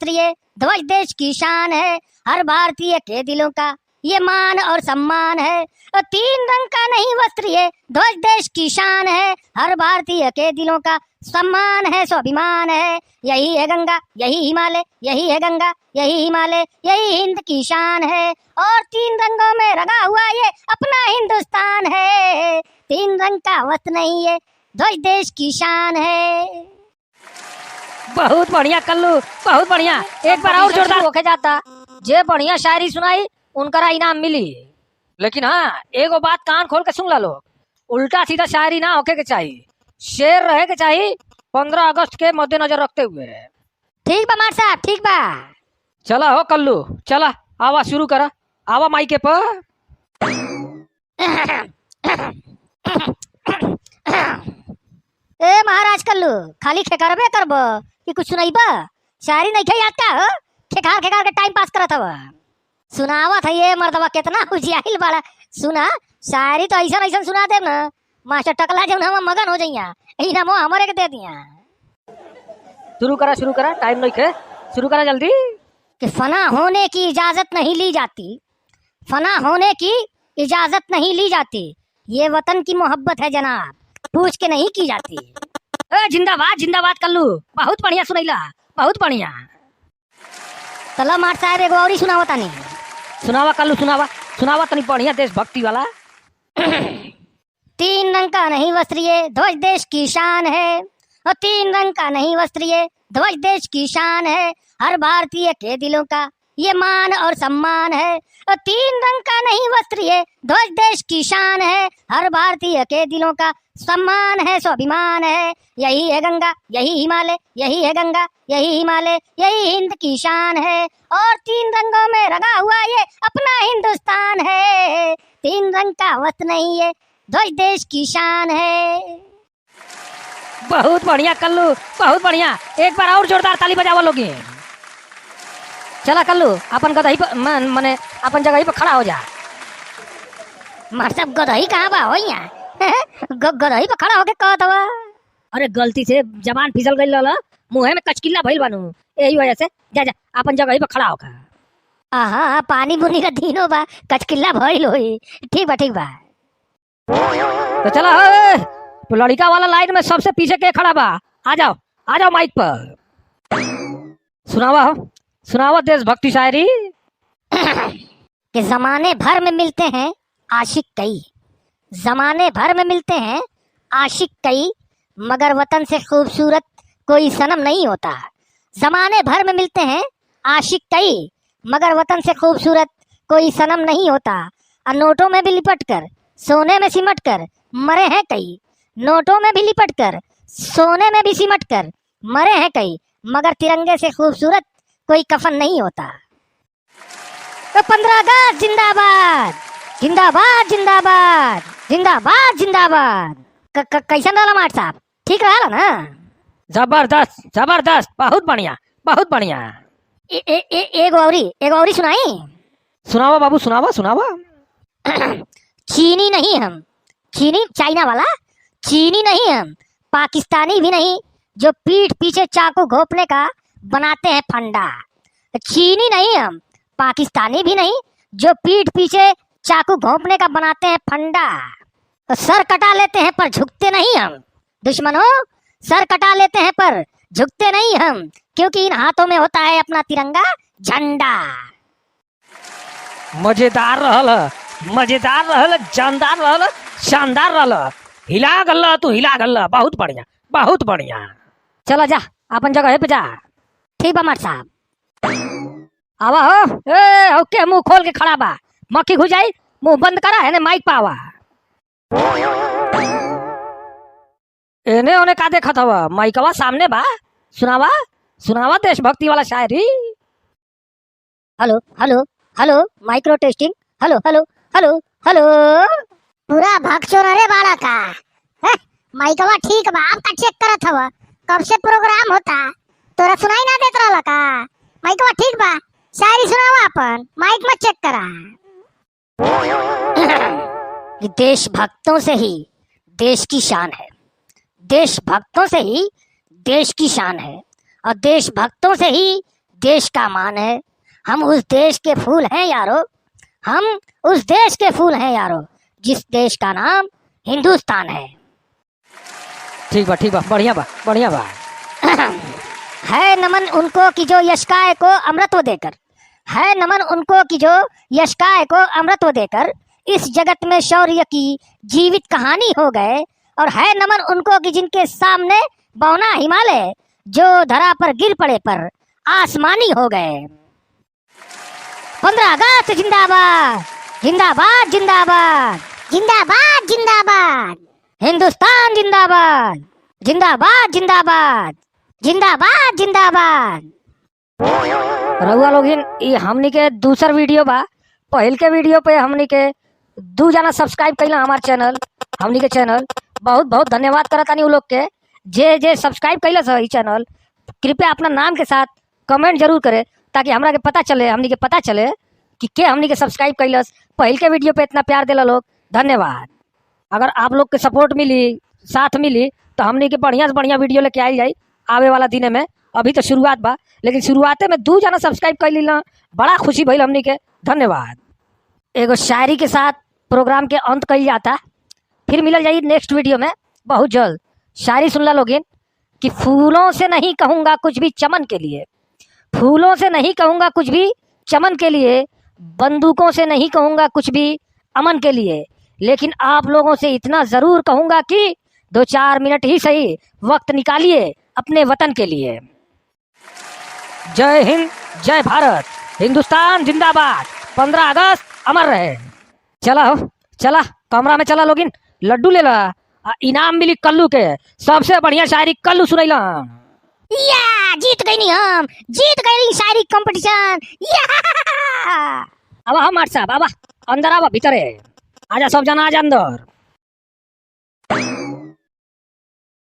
वस्त्र ये ध्वज देश की शान है, हर भारतीय के दिलों का ये मान और सम्मान है। और तीन रंग का नहीं वस्त्र ये ध्वज देश की शान है, हर भारतीय के दिलों का सम्मान है, स्वाभिमान है। यही है गंगा यही हिमालय, यही है गंगा यही हिमालय, यही हिंद की शान है। और तीन रंगों में रंगा हुआ ये अपना हिंदुस्तान है, तीन रंग का वस्त्र नहीं ये ध्वज देश की शान है। बहुत बढ़िया कल्लू, बहुत बढ़िया। एक बार और जोरदार होके जाता। जे बढ़िया शायरी सुनाई उनका इनाम मिली। लेकिन हाँ, एगो बात कान खोल के सुन ला लोग, उल्टा सीधा शायरी ना होके के चाहिए, शेर रहे के चाहिए 15 अगस्त के मद्देनजर रखते हुए। ठीक बा मार साहब, ठीक बा। चला हो कल्लू, चला आवा शुरू करा, आवा माइके पर। ए महाराज कल्लू, खाली खेकरबे करब कि कुछ सुनाइबा? शायरी नहीं खे याद का हो? खेकार खेकार के टाइम पास करत हवा। सुनावा था ये मर्दवा कितना उजियाइल बड़ा। सुना शायरी तो ऐसा ऐसा सुना दे ना, मास्टर टकला जब हम मगन हो जाइया। ई नामो हमरे के दे दिया। शुरू करा, टाइम नहीं खे, शुरू करा जल्दी। कि फना होने की इजाजत नहीं ली जाती, फना होने की इजाजत नहीं ली जाती, ये वतन की मोहब्बत है जनाब, पूछ के नहीं की जाती। जिंदाबाद जिंदाबाद कल्लू, बहुत बढ़िया सुनैला, बहुत बढ़िया। चलो मार साहब एगो और ही सुनाओ तानी। सुनावा कल्लू, सुनावा तनी बढ़िया देशभक्ति वाला। तीन रंग का नहीं वस्त्र ये ध्वज देश की शान है, और तीन रंग का नहीं वस्त्र ये ध्वज देश की शान है, हर भारतीय के दिलों का ये मान और सम्मान है। और तीन रंग का नहीं वस्त्र ये ध्वज देश की शान है, हर भारतीय के दिलों का सम्मान है, स्वाभिमान है। यही है गंगा यही हिमालय, यही है गंगा यही हिमालय, यही हिंद की शान है। और तीन रंगों में रंगा हुआ ये अपना हिंदुस्तान है, तीन रंग का वस्त्र नहीं ये ध्वज देश की शान है। बहुत बढ़िया कल्लू, बहुत बढ़िया। एक बार और जोरदार ताली बजावा लोगे। चला कल्लू, अपन गदही पर मने अपन जगह पर खड़ा हो जा। मार साहब गदही कहाँ बा हो यहाँ? गदही पर खड़ा होके कहत हवा। अरे गलती से जबान फिसल गई लला, मुंह में कचकिल्ला भइल बानू, यही वजह से जा जा अपन जगह पर खड़ा होका। आहा, पानी बुनी का दिनो बा, कचकिल्ला भइल होई। ठीक बा ठीक बा। तो चला तो लड़का वाला लाइन में सबसे पीछे के खड़ा बा, आ जाओ माइक पर। सुनावा देशभक्ति शायरी। कि जमाने भर में मिलते हैं आशिक कई, जमाने भर में मिलते हैं आशिक कई, मगर वतन से खूबसूरत कोई सनम नहीं होता। जमाने भर में मिलते हैं आशिक कई, मगर वतन से खूबसूरत कोई सनम नहीं होता। और नोटों में भी लिपट कर सोने में सिमट कर मरे हैं कई, नोटों में भी लिपट कर सोने में भी सिमट कर मरे हैं कई, मगर तिरंगे से खूबसूरत कोई कफन नहीं होता। तो 15 अगस्त जिंदाबाद, जिंदाबाद जिंदाबाद, जिंदाबाद जिंदाबाद। कैसन रहा माट साहब? ठीक रहा ना? जबरदस्त जबरदस्त, बहुत बढ़िया बहुत बढ़िया। एगो औरी सुनाई। सुनावा बाबू, सुनावा। चीनी नहीं हम, चीनी चाइना वाला, चीनी नहीं हम, पाकिस्तानी भी नहीं, जो पीठ पीछे चाकू घोंपने का बनाते हैं फंडा। चीनी नहीं हम, पाकिस्तानी भी नहीं, जो पीठ पीछे चाकू घोंपने का बनाते हैं फंडा। तो सर कटा लेते हैं पर झुकते नहीं हम, दुश्मनों सर कटा लेते हैं पर झुकते नहीं हम, क्योंकि इन हाथों में होता है अपना तिरंगा झंडा। मजेदार रहल, जानदार रहल, शानदार रहल। हिला गल्ला तू, हिला गल्ला, बहुत बढ़िया बहुत बढ़िया। चला जा अपन जगह पे जा। ठीक बा मार साहब। आवा हो ओके, मुंह खोल के खड़ा बा, मक्खी घुस जाई, मुंह बंद करा है ने माइक पे आवा। एने ओने का देखत हवा, माइकवा सामने बा, सुनावा देशभक्ति वाला शायरी। Hello hello hello, micro testing, hello hello hello hello. पूरा भक्चोर रे बाड़ा का माइकवा ठीक बा, आपका चेक करत हवा, कब से प्रोग्राम होता, तोरा सुनाई ना देत रहला का? माइकवा ठीक बा, शायरी सुनावा अपन, माइक में चेक करा। देशभक्तों से ही देश की शान है, देशभक्तों से ही देश की शान है, और देशभक्तों से ही देश का मान है। हम उस देश के फूल हैं यारो, हम उस देश के फूल हैं यारो, जिस देश का नाम हिंदुस्तान है। ठीक बा, बढ़िया बा। है नमन उनको कि जो यशकाय को अमृतत्व देकर, है नमन उनको कि जो यशकाय को अमृतत्व देकर इस जगत में शौर्य की जीवित कहानी हो गए। और है नमन उनको कि जिनके सामने बौना हिमालय जो धरा पर गिर पड़े पर आसमानी हो गए। 15 अगस्त जिंदाबाद, जिंदाबाद जिंदाबाद, जिंदाबाद जिंदाबाद, हिंदुस्तान जिंदाबाद, जिंदाबाद जिंदाबाद, जिंदाबाद जिंदाबाद। रउआ लोग ये हमनी के दूसर वीडियो बा। पहल के वीडियो पे हमनी के 2 जना सब्सक्राइब कैला हमार चैनल, हमनी के चैनल। बहुत बहुत धन्यवाद करत तानी उ लोग के जे सब्सक्राइब कैला स ई चैनल। कृपया अपना नाम के साथ कमेंट जरूर करे ताकि हमरा के पता चले, हमनी के पता चले कि के हमनी के सब्सक्राइब कैलस। पहल के वीडियो पे इतना प्यार देला लोग, धन्यवाद। अगर आप लोग के सपोर्ट मिली, साथ मिली तो हमनी के बढ़िया से बढ़िया वीडियो लेके आई जाई आवे वाला दिन में। अभी तो शुरुआत बा, लेकिन शुरुआते में 2 जना सब्सक्राइब कर लीला, बड़ा खुशी भइल हमनी के, धन्यवाद। एगो शायरी के साथ प्रोग्राम के अंत कइल जाता, फिर मिलल जाई नेक्स्ट वीडियो में बहुत जल्द। शायरी सुनला लोगिन कि फूलों से नहीं कहूँगा कुछ भी चमन के लिए, फूलों से नहीं कहूँगा कुछ भी चमन के लिए, बंदूकों से नहीं कहूँगा कुछ भी अमन के लिए, लेकिन आप लोगों से इतना ज़रूर कहूँगा कि 2-4 मिनट ही सही वक्त निकालिए अपने वतन के लिए। जय हिंद, जय भारत, हिंदुस्तान जिंदाबाद। 15 अगस्त अमर रहे। चला कमरा में चला लोगिन, लड्डू ले ला, इनाम मिली कल्लू के। सबसे बढ़िया शायरी कल्लू सुनैला। या जीत गई नहीं, हम जीत गई शायरी कंपटीशन। अब हम मार साहब, अब अंदर आवा, भीतर है आजा, सब जना आजा अंदर।